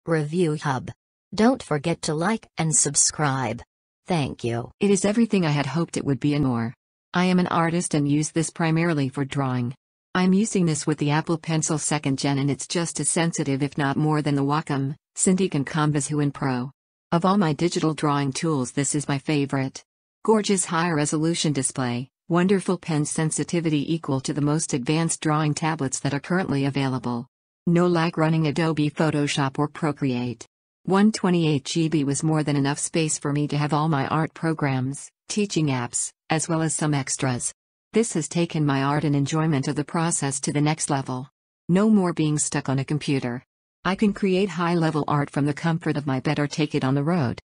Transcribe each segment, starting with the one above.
Review Hub. Don't forget to like and subscribe. Thank you. It is everything I had hoped it would be and more. I am an artist and use this primarily for drawing. I'm using this with the Apple Pencil 2nd Gen and it's just as sensitive if not more than the Wacom, Cintiq and Canvas Huan Pro. Of all my digital drawing tools this is my favorite. Gorgeous high-resolution display, wonderful pen sensitivity equal to the most advanced drawing tablets that are currently available. No lag running Adobe Photoshop or Procreate. 128 GB was more than enough space for me to have all my art programs, teaching apps, as well as some extras. This has taken my art and enjoyment of the process to the next level. No more being stuck on a computer. I can create high-level art from the comfort of my bed or take it on the road.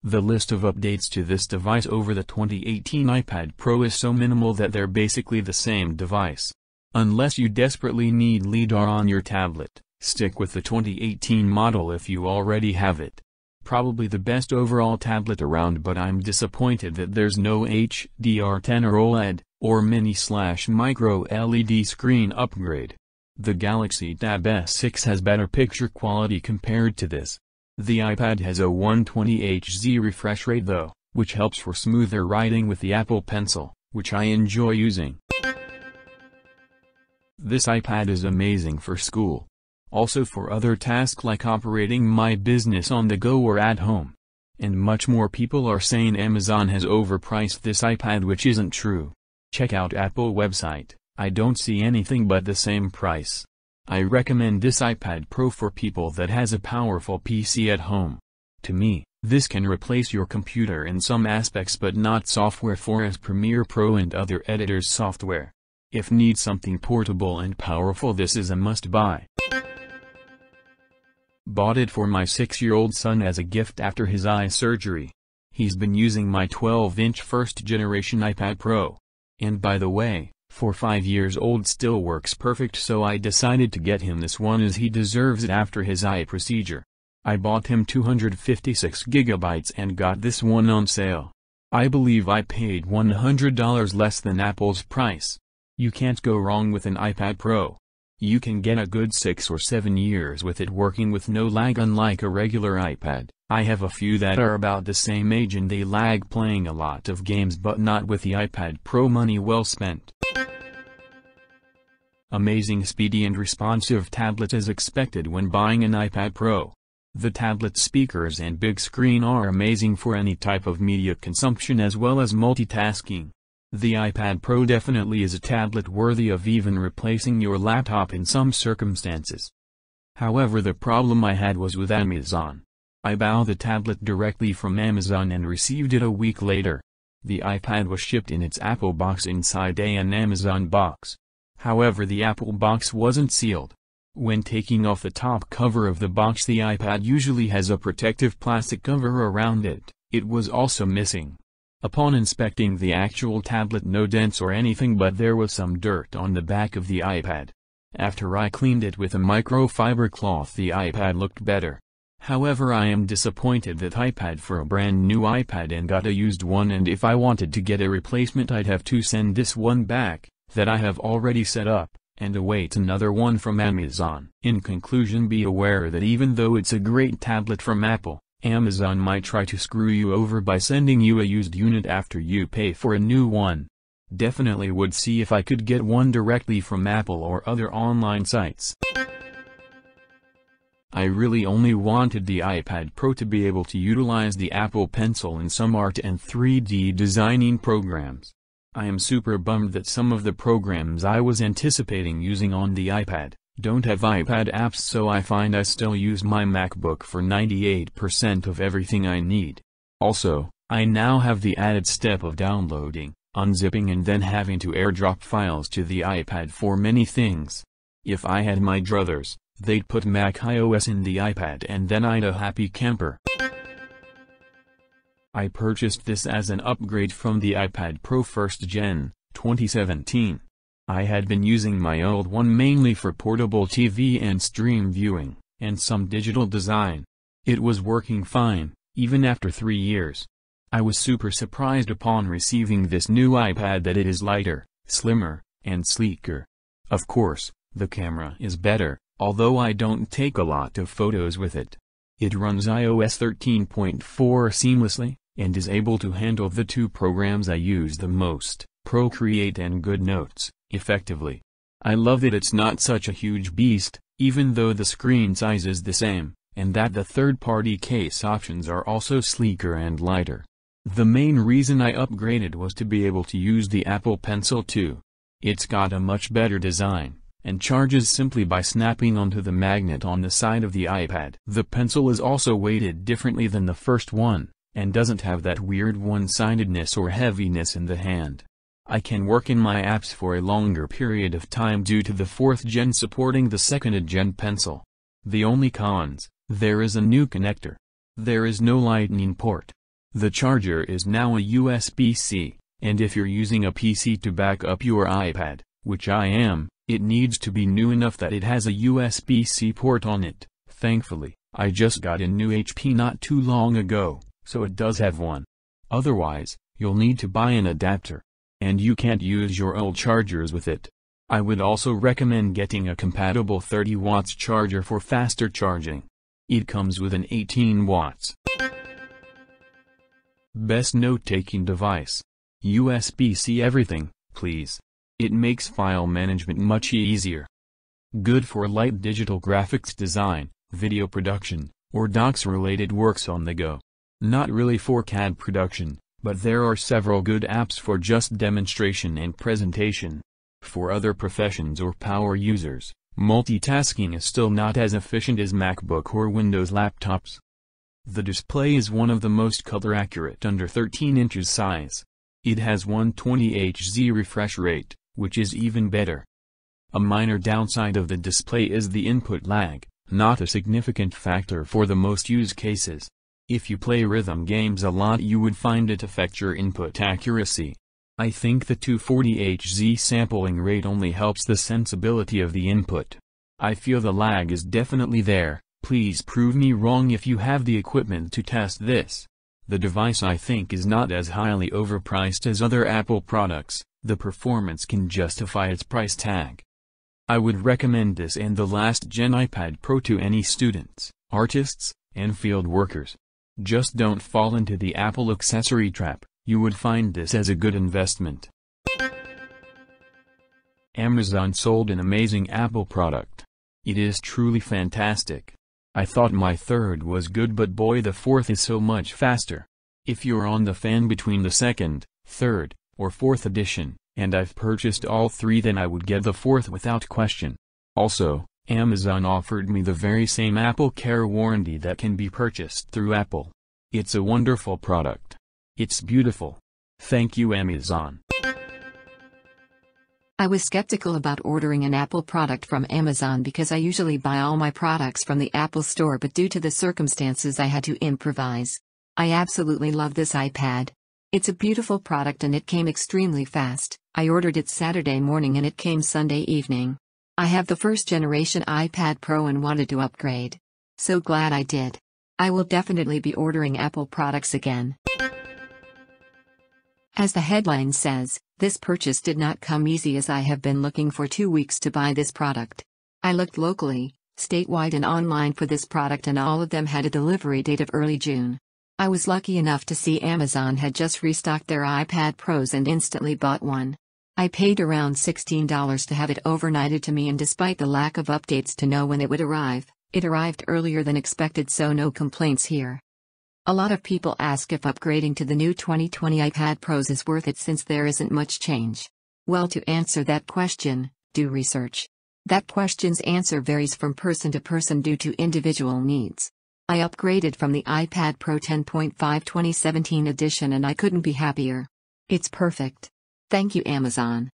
The list of updates to this device over the 2018 iPad Pro is so minimal that they're basically the same device. Unless you desperately need LiDAR on your tablet, stick with the 2018 model if you already have it. Probably the best overall tablet around, but I'm disappointed that there's no HDR10 or OLED, or mini/micro LED screen upgrade. The Galaxy Tab S6 has better picture quality compared to this. The iPad has a 120Hz refresh rate though, which helps for smoother writing with the Apple Pencil, which I enjoy using. This iPad is amazing for school. Also for other tasks like operating my business on the go or at home. And much more. People are saying Amazon has overpriced this iPad, which isn't true. Check out Apple website, I don't see anything but the same price. I recommend this iPad Pro for people that has a powerful PC at home. To me, this can replace your computer in some aspects but not software for as Premiere Pro and other editors software. If need something portable and powerful, this is a must-buy. Bought it for my 6-year-old son as a gift after his eye surgery. He's been using my 12-inch first-generation iPad Pro. And by the way, for 5 years old still works perfect, so I decided to get him this one as he deserves it after his eye procedure. I bought him 256 GB and got this one on sale. I believe I paid $100 less than Apple's price. You can't go wrong with an iPad Pro. You can get a good 6 or 7 years with it working with no lag, unlike a regular iPad. I have a few that are about the same age and they lag playing a lot of games, but not with the iPad Pro. Money well spent. Amazing speedy and responsive tablet as expected when buying an iPad Pro. The tablet speakers and big screen are amazing for any type of media consumption as well as multitasking. The iPad Pro definitely is a tablet worthy of even replacing your laptop in some circumstances. However, the problem I had was with Amazon. I bought the tablet directly from Amazon and received it a week later. The iPad was shipped in its Apple box inside an Amazon box. However, the Apple box wasn't sealed. When taking off the top cover of the box, the iPad usually has a protective plastic cover around it. It was also missing. Upon inspecting the actual tablet, no dents or anything, but there was some dirt on the back of the iPad. After I cleaned it with a microfiber cloth, the iPad looked better. However, I am disappointed that I paid for a brand new iPad and got a used one, and if I wanted to get a replacement I'd have to send this one back, that I have already set up, and await another one from Amazon. In conclusion, be aware that even though it's a great tablet from Apple, Amazon might try to screw you over by sending you a used unit after you pay for a new one. Definitely would see if I could get one directly from Apple or other online sites. I really only wanted the iPad Pro to be able to utilize the Apple Pencil in some art and 3D designing programs. I am super bummed that some of the programs I was anticipating using on the iPad don't have iPad apps, so I find I still use my MacBook for 98% of everything I need. Also, I now have the added step of downloading, unzipping and then having to airdrop files to the iPad for many things. If I had my druthers, they'd put Mac iOS in the iPad and then I'd a happy camper. I purchased this as an upgrade from the iPad Pro 1st Gen, 2017. I had been using my old one mainly for portable TV and stream viewing, and some digital design. It was working fine, even after 3 years. I was super surprised upon receiving this new iPad that it is lighter, slimmer, and sleeker. Of course, the camera is better, although I don't take a lot of photos with it. It runs iOS 13.4 seamlessly, and is able to handle the two programs I use the most, Procreate and GoodNotes, effectively. I love that it's not such a huge beast, even though the screen size is the same, and that the third-party case options are also sleeker and lighter. The main reason I upgraded was to be able to use the Apple Pencil too. It's got a much better design, and charges simply by snapping onto the magnet on the side of the iPad. The Pencil is also weighted differently than the first one, and doesn't have that weird one-sidedness or heaviness in the hand. I can work in my apps for a longer period of time due to the 4th gen supporting the 2nd gen Pencil. The only cons: there is a new connector. There is no Lightning port. The charger is now a USB-C, and if you're using a PC to back up your iPad, which I am, it needs to be new enough that it has a USB-C port on it. Thankfully, I just got a new HP not too long ago, so it does have one. Otherwise, you'll need to buy an adapter. And you can't use your old chargers with it. I would also recommend getting a compatible 30 watts charger for faster charging. It comes with an 18 watts. Best note-taking device. USB-C everything, please. It makes file management much easier. Good for light digital graphics design, video production, or docs-related works on the go. Not really for CAD production, but there are several good apps for just demonstration and presentation. For other professions or power users, multitasking is still not as efficient as MacBook or Windows laptops. The display is one of the most color-accurate under 13 inches size. It has 120 Hz refresh rate, which is even better. A minor downside of the display is the input lag, not a significant factor for the most use cases. If you play rhythm games a lot, you would find it affect your input accuracy. I think the 240 Hz sampling rate only helps the sensibility of the input. I feel the lag is definitely there. Please prove me wrong if you have the equipment to test this. The device I think is not as highly overpriced as other Apple products. The performance can justify its price tag. I would recommend this and the last gen iPad Pro to any students, artists, and field workers. Just don't fall into the Apple accessory trap. You would find this as a good investment. Amazon sold an amazing Apple product. It is truly fantastic. I thought my 3rd was good, but boy, the 4th is so much faster. If you're on the fan between the 2nd, 3rd, or 4th edition, and I've purchased all 3, then I would get the 4th without question. Also, Amazon offered me the very same Apple Care warranty that can be purchased through Apple. It's a wonderful product. It's beautiful. Thank you, Amazon. I was skeptical about ordering an Apple product from Amazon because I usually buy all my products from the Apple Store, but due to the circumstances I had to improvise. I absolutely love this iPad. It's a beautiful product and it came extremely fast. I ordered it Saturday morning and it came Sunday evening. I have the 1st generation iPad Pro and wanted to upgrade. So glad I did. I will definitely be ordering Apple products again. As the headline says, this purchase did not come easy, as I have been looking for 2 weeks to buy this product. I looked locally, statewide and online for this product, and all of them had a delivery date of early June. I was lucky enough to see Amazon had just restocked their iPad Pros and instantly bought one. I paid around $16 to have it overnighted to me, and despite the lack of updates to know when it would arrive, it arrived earlier than expected, so no complaints here. A lot of people ask if upgrading to the new 2020 iPad Pros is worth it since there isn't much change. Well, to answer that question, do research. That question's answer varies from person to person due to individual needs. I upgraded from the iPad Pro 10.5 2017 edition and I couldn't be happier. It's perfect. Thank you, Amazon.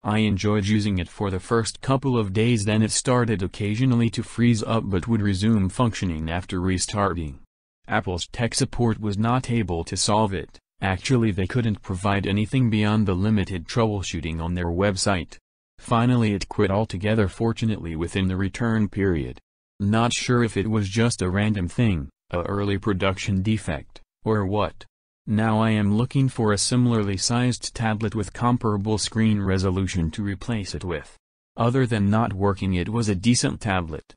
I enjoyed using it for the first couple of days, then it started occasionally to freeze up but would resume functioning after restarting. Apple's tech support was not able to solve it. Actually, they couldn't provide anything beyond the limited troubleshooting on their website. Finally it quit altogether, fortunately within the return period. Not sure if it was just a random thing, a early production defect, or what. Now I am looking for a similarly sized tablet with comparable screen resolution to replace it with. Other than not working, it was a decent tablet.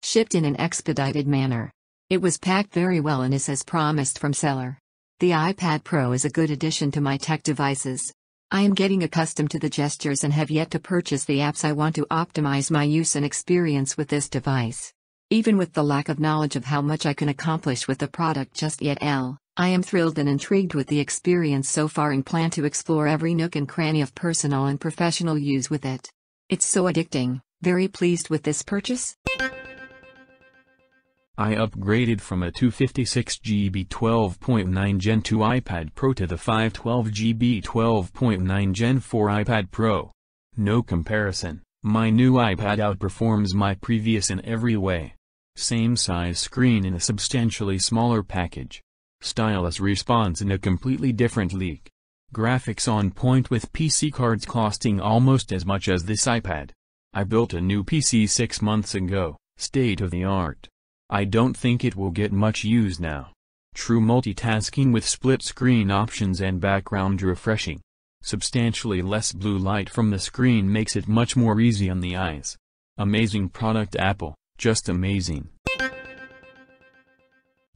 Shipped in an expedited manner. It was packed very well and is as promised from seller. The iPad Pro is a good addition to my tech devices. I am getting accustomed to the gestures and have yet to purchase the apps I want to optimize my use and experience with this device. Even with the lack of knowledge of how much I can accomplish with the product just yet, I am thrilled and intrigued with the experience so far and plan to explore every nook and cranny of personal and professional use with it. It's so addicting. Very pleased with this purchase. I upgraded from a 256GB 12.9 Gen 2 iPad Pro to the 512GB 12.9 Gen 4 iPad Pro. No comparison, my new iPad outperforms my previous in every way. Same size screen in a substantially smaller package. Stylus response in a completely different league. Graphics on point with PC cards costing almost as much as this iPad. I built a new PC 6 months ago, state of the art. I don't think it will get much use now. True multitasking with split screen options and background refreshing. Substantially less blue light from the screen makes it much more easy on the eyes. Amazing product Apple, just amazing.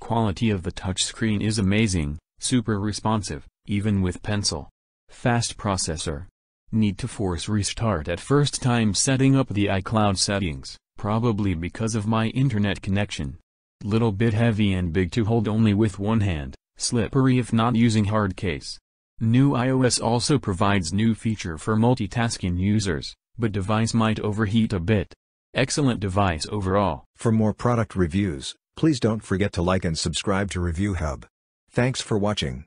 Quality of the touchscreen is amazing, super responsive, even with pencil. Fast processor. Need to force restart at first time setting up the iCloud settings. Probably because of my internet connection. Little bit heavy and big to hold only with one hand, slippery if not using hard case. New iOS also provides new feature for multitasking users, but device might overheat a bit. Excellent device overall. For more product reviews, please don't forget to like and subscribe to Review Hub. Thanks for watching.